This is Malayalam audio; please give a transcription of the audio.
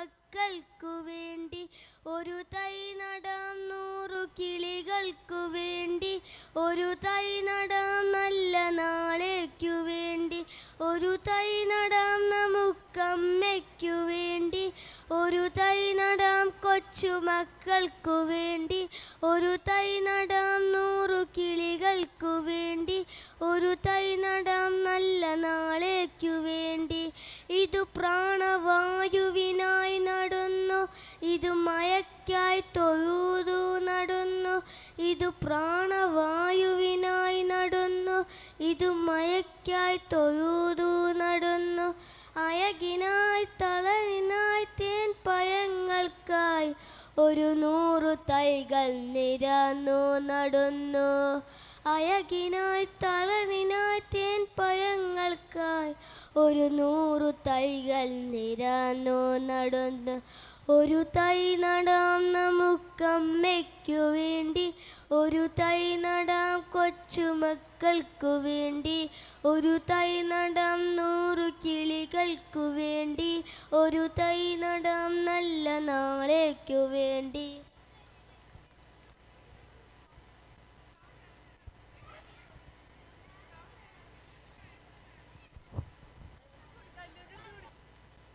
മക്കൾക്കു വേണ്ടി. ഒരു തൈ നടാം 100 കിളികൾക്കു വേണ്ടി. ഒരു തൈ നടാം നല്ല നാളേക്കു വേണ്ടി. ഒരു തൈ നടാം നമുക്കമ്മയ്ക്കു വേണ്ടി. ഒരു തൈ നടാം കൊച്ചു മക്കൾക്കു വേണ്ടി. ഒരു തൈ നടാം 100 കിളികൾക്കു വേണ്ടി. ഒരു തൈ നടാം നല്ല നാളേക്കു വേണ്ടി. ഇതു പ്രാണവായുവിനായി നടുന്നു, ഇതു മഴയ്ക്കായി തൊഴുതു നടുന്നു. ഇതു പ്രാണവായുവിനായി നടുന്നു, ഇതു മഴയ്ക്കായി തൊഴുതു നടുന്നു. അഴകിനായി തളരിനായി തേൻ പഴങ്ങൾക്കായി 100 തൈകൾ നിരന്നു നടുന്നു. അഴകിനായി തളരിനായി തേൻ പഴങ്ങൾക്കായി 100 തൈകൾ നിരന്നു നടുന്നു. ഒരു തൈ നടാം നമുക്കമ്മയ്ക്കു വേണ്ടി. ഒരു തൈ നടാം കൊച്ചുമക്കൾക്കു വേണ്ടി. ഒരു തൈ നടാം 100 കിളികൾക്കു വേണ്ടി. ഒരു തൈ നടാം നല്ല നാളേക്കു വേണ്ടി.